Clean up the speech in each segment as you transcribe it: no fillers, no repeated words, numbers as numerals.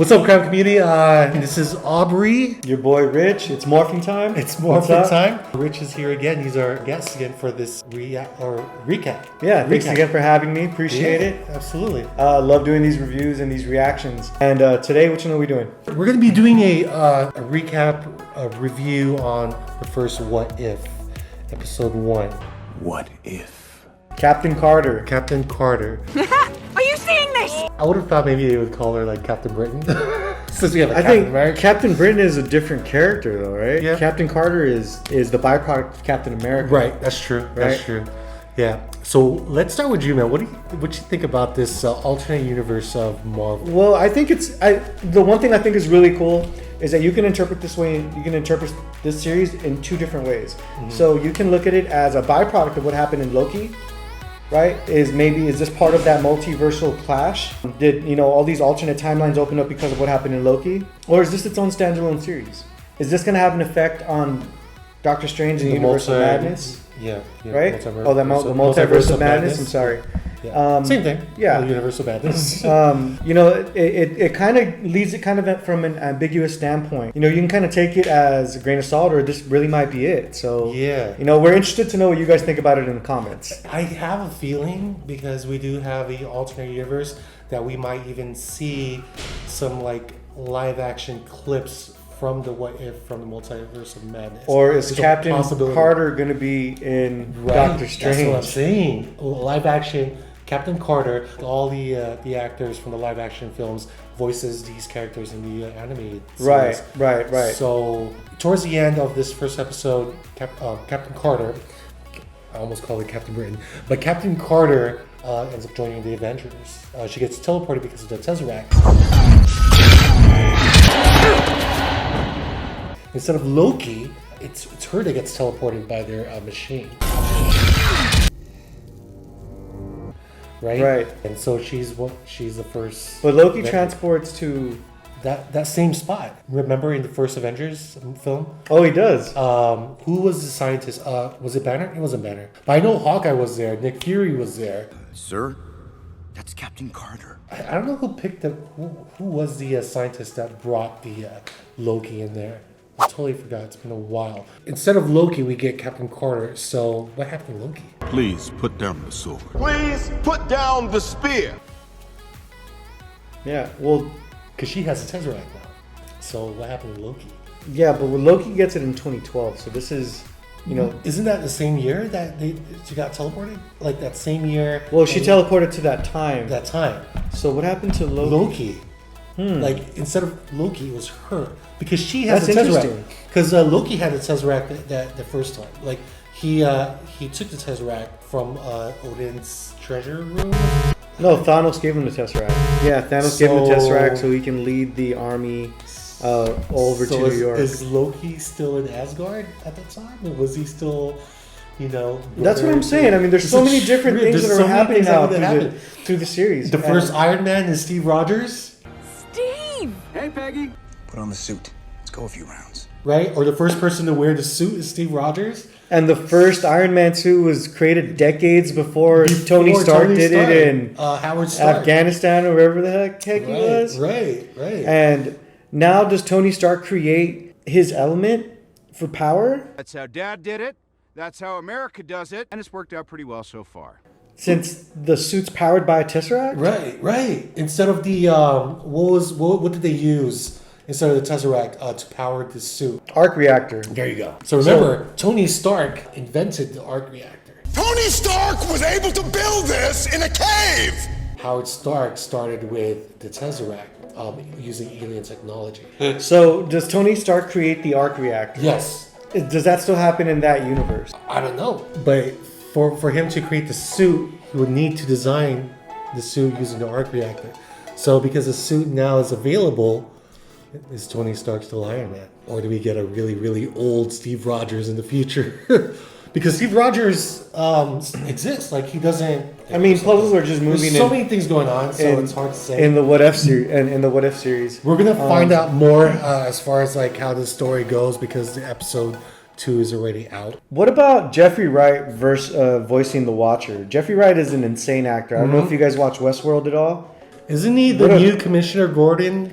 What's up, crowd community? This is Aubrey. Your boy Rich. It's morphing time. It's morphing time. Rich is here again. He's our guest again for this recap. Yeah, thanks again for having me. Appreciate it. Absolutely. Love doing these reviews and these reactions. And today, which one are we doing? We're going to be doing a recap, a review on the first What If, episode 1. What if? Captain Carter. Captain Carter. Are you seeing this? I would have thought maybe they would call her like Captain Britain. Since we have a I Captain think America. Captain Britain is a different character, though, right? Yeah. Captain Carter is the byproduct of Captain America. Right, that's true. That's true. Yeah. So let's start with you, man. What do you think about this alternate universe of Marvel? Well, I think the one thing I think is really cool is that you can interpret this series in two different ways. Mm-hmm. So you can look at it as a byproduct of what happened in Loki. Right? Is this part of that multiversal clash? Did all these alternate timelines open up because of what happened in Loki? Or is this its own standalone series? Is this going to have an effect on Doctor Strange and the Universe of Madness? Yeah. Right? The Multiverse of Madness. I'm sorry. Yeah. Same thing. Yeah. The Universe of Madness. It kind of leaves it kind of from an ambiguous standpoint. You can kind of take it as a grain of salt, or this really might be it. So yeah. We're interested to know what you guys think about it in the comments. I have a feeling, because we do have the alternate universe, that we might even see some like live action clips from the What If, from the Multiverse of Madness. Or is Captain Carter going to be in Doctor Strange? That's what I'm saying. Live action Captain Carter, all the actors from the live action films voices these characters in the animated series. Right. So towards the end of this first episode, Captain Carter, I almost called it Captain Britain, but Captain Carter ends up joining the Avengers. She gets teleported because of the Tesseract. Instead of Loki, it's her that gets teleported by their machine. Right. And so she's the first. But Loki transports to that same spot. Remember in the first Avengers film? Oh, he does. Who was the scientist? Was it Banner? It wasn't Banner. But I know Hawkeye was there. Nick Fury was there. Sir, that's Captain Carter. I don't know who picked up. Who was the scientist that brought the Loki in there? I totally forgot. It's been a while. Instead of Loki, we get Captain Carter. So what happened to Loki? Please put down the sword. Please put down the spear. Yeah, well, because she has a Tesseract now. So what happened to Loki? Yeah, but Loki gets it in 2012. So this is, Isn't that the same year that she got teleported? Like that same year? Well, she teleported to that time. That time. So what happened to Loki? Like instead of Loki, it was her, because she has That's a Tesseract. interesting. Because Loki had a Tesseract that the first time. Like he took the Tesseract from Odin's treasure room. No, Thanos gave him the Tesseract. Yeah, Thanos gave him the Tesseract so he can lead the army over to New York. Is Loki still in Asgard at that time? Or was he still, That's what I'm saying. I mean, there's so many different things that are happening now through the series. The first Iron Man is Steve Rogers. Steve! Hey, Peggy. Put on the suit. Let's go a few rounds. Right? Or the first person to wear the suit is Steve Rogers. And the first Iron Man suit was created decades before Tony Stark did it in Howard Stark. Afghanistan or wherever the heck he was. Right. And now does Tony Stark create his element for power? That's how Dad did it. That's how America does it. And it's worked out pretty well so far. Since the suit's powered by a Tesseract? Right. Instead of the what did they use instead of the Tesseract to power the suit? Arc reactor. There you go. So remember, Tony Stark invented the arc reactor. Tony Stark was able to build this in a cave! Howard Stark started with the Tesseract using alien technology. So does Tony Stark create the arc reactor? Yes. Does that still happen in that universe? I don't know. But for him to create the suit, he would need to design the suit using the arc reactor. So because the suit now is available, is Tony Stark still Iron Man? Or do we get a really, really old Steve Rogers in the future? Because Steve Rogers exists. Like, he doesn't... I mean, puzzles are just moving. There's so many things going on, so it's hard to say. In the What If series, we're gonna find out more as far as like how the story goes, because the episode 2 is already out. What about Jeffrey Wright voicing the Watcher? Jeffrey Wright is an insane actor. I don't know if you guys watch Westworld at all. Isn't he the new Commissioner Gordon?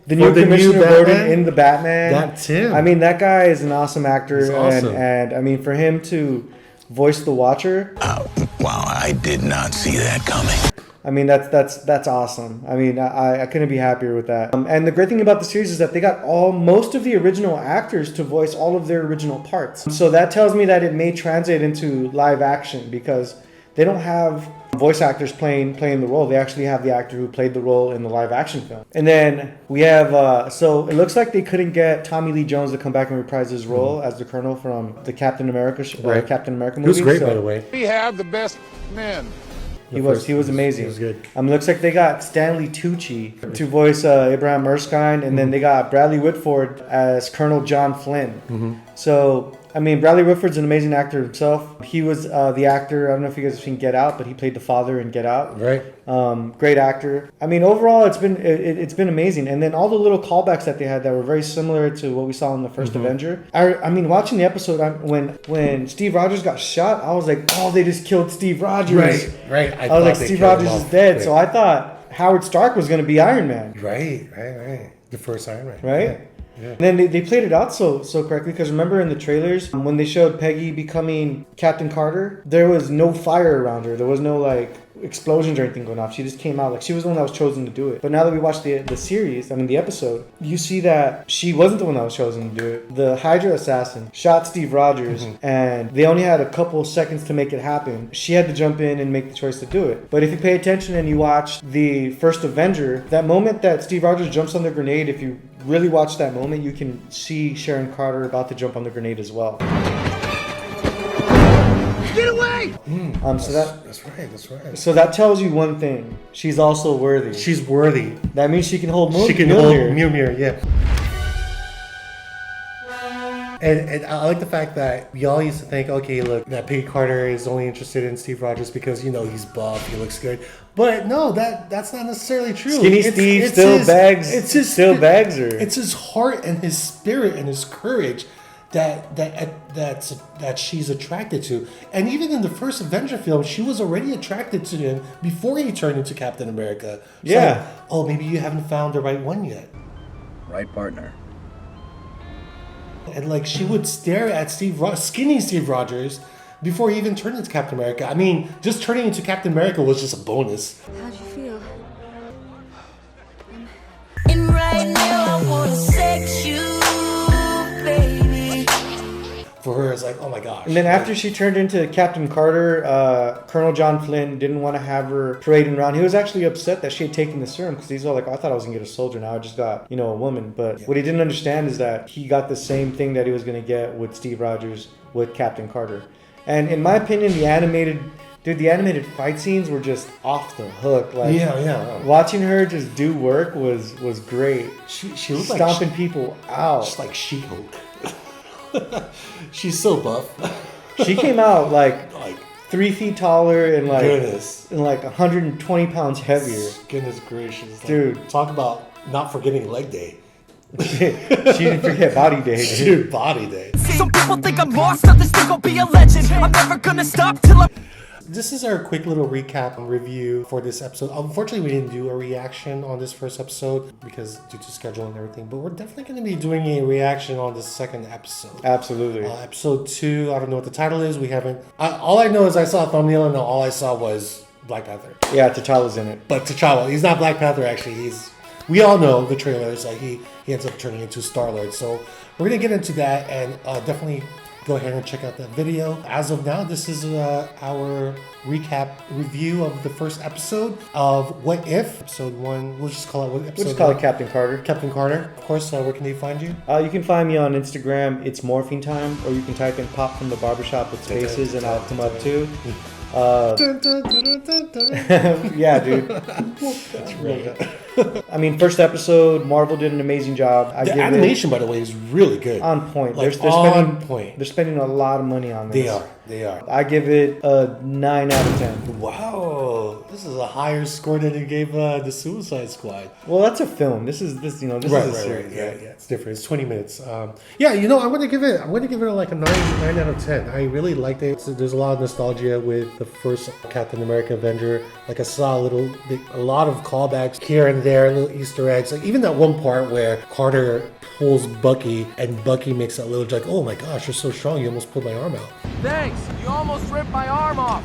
The new the new Commissioner Batman? Gordon in the Batman. That's him. I mean, that guy is an awesome actor. He's awesome. And I mean, for him to voice the Watcher, Wow, I did not see that coming. I mean, that's awesome. I mean, I couldn't be happier with that. And the great thing about the series is that they got most of the original actors to voice all of their original parts. So that tells me that it may translate into live action because they don't have voice actors playing the role. They actually have the actor who played the role in the live action film. And then we have, so it looks like they couldn't get Tommy Lee Jones to come back and reprise his role as the Colonel from the Captain America Captain America movie. He was great, so by the way. We have the best men. He was amazing. He was good. Looks like they got Stanley Tucci to voice Abraham Erskine, and then they got Bradley Whitford as Colonel John Flynn. So, I mean, Bradley Whitford's an amazing actor himself. He was the actor, I don't know if you guys have seen Get Out, but he played the father in Get Out. Right. Great actor. I mean, overall, it's been amazing. And then all the little callbacks that they had that were very similar to what we saw in the first Avenger. I mean, watching the episode, when Steve Rogers got shot, I was like, oh, they just killed Steve Rogers. Right. I was like, Steve Rogers is dead. So I thought Howard Stark was going to be Iron Man. Right. The first Iron Man. Right? Yeah. And then they played it out so correctly because remember in the trailers when they showed Peggy becoming Captain Carter, there was no fire around her. There was no like explosions or anything going off. She just came out like she was the one that was chosen to do it. But now that we watched the series, I mean the episode, you see that she wasn't the one that was chosen to do it. The Hydra assassin shot Steve Rogers and they only had a couple seconds to make it happen. She had to jump in and make the choice to do it. But if you pay attention and you watch the first Avenger, that moment that Steve Rogers jumps on the grenade, if you really watch that moment, you can see Sharon Carter about to jump on the grenade as well. Get away! So That's right. So that tells you one thing: she's also worthy. She's worthy. That means she can hold Mjolnir. She can hold Mjolnir, yeah. And I like the fact that we all used to think, okay, look, that Peggy Carter is only interested in Steve Rogers because, you know, he's buff, he looks good. But no, that's not necessarily true. Skinny Steve still bags her. It's his heart and his spirit and his courage that she's attracted to. And even in the first Avenger film, she was already attracted to him before he turned into Captain America. So, Yeah. oh, maybe you haven't found the right one yet. Right, partner. And like she would stare at skinny Steve Rogers before he even turned into Captain America. I mean, just turning into Captain America was just a bonus. How'd you feel? And right now I wanna sex you, baby. For her, it's like, oh my gosh. And then after she turned into Captain Carter, Colonel John Flynn didn't want to have her parading around. He was actually upset that she had taken the serum because he's all like, I thought I was going to get a soldier. Now I just got, a woman. But what he didn't understand is that he got the same thing that he was going to get with Steve Rogers with Captain Carter. And in my opinion, the animated fight scenes were just off the hook. Like, yeah. Watching her just do work was great. She looked stomping like people out. she's like She-Hulk. She's so buff. She came out like Like 3 feet taller and like goodness. and like 120 pounds heavier. Goodness gracious. Like, Dude. Talk about not forgetting leg day. She didn't forget body day. Dude, body day. Some people think I'm lost, others think I'll be a legend. I'm never gonna stop till I'm... This is our quick little recap and review for this episode. Unfortunately, we didn't do a reaction on this first episode because due to schedule and everything, but we're definitely going to be doing a reaction on the second episode. Absolutely. Episode 2, I don't know what the title is. We haven't... all I know is I saw a thumbnail and all I saw was Black Panther. Yeah, T'Challa's in it. But T'Challa, he's not Black Panther actually. We all know the trailers. Like he ends up turning into Star-Lord. So we're going to get into that and definitely... go ahead and check out that video. As of now, this is our recap review of the first episode of What If? Episode 1. We'll just call it what episode? We'll just call it Captain Carter. Captain Carter. Of course, where can they find you? You can find me on Instagram. It's Morphine Time, or you can type in Pop from the Barbershop with spaces, and I'll come up too. Yeah, dude. That's right. I mean, first episode, Marvel did an amazing job. The animation, by the way, is really good. On point. Like, They're on point. They're spending a lot of money on this. They are. I give it a 9 out of 10. Wow. This is a higher score than it gave the Suicide Squad. Well, that's a film. This is a series. Yeah, it's different. It's 20 minutes. Yeah, I'm gonna give it like a 9 out of 10. I really liked it. So there's a lot of nostalgia with the first Captain America Avenger. Like I saw a lot of callbacks here and there, little Easter eggs. Like even that one part where Carter pulls Bucky and Bucky makes that little like, oh my gosh, you're so strong, you almost pulled my arm out. Thanks. You almost ripped my arm off.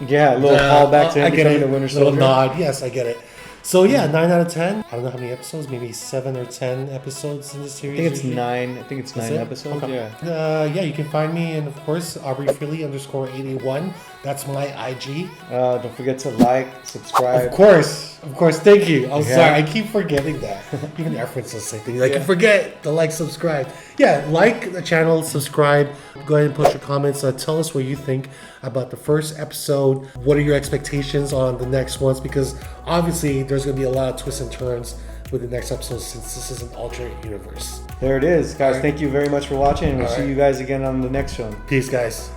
Yeah, a little callback to him becoming the Winter Soldier. Little nod. Yes, I get it. So yeah, 9 out of 10. I don't know how many episodes, maybe 7 or 10 episodes in this series. I think it's usually. 9. I think it's 9 episodes. Okay. Yeah. Yeah, you can find me, and of course, AubreyFreely_81. That's my IG. Don't forget to like, subscribe. Of course. Thank you. I'm Yeah. sorry, I keep forgetting that. Even Efren's the same thing. I can forget to like, subscribe. Yeah, like the channel, subscribe. Go ahead and post your comments. Tell us what you think about the first episode. What are your expectations on the next ones? Because obviously, there's going to be a lot of twists and turns with the next episode since this is an alternate universe. There it is, guys. All right. Thank you very much for watching, and we'll All see right. you guys again on the next show. Peace, guys.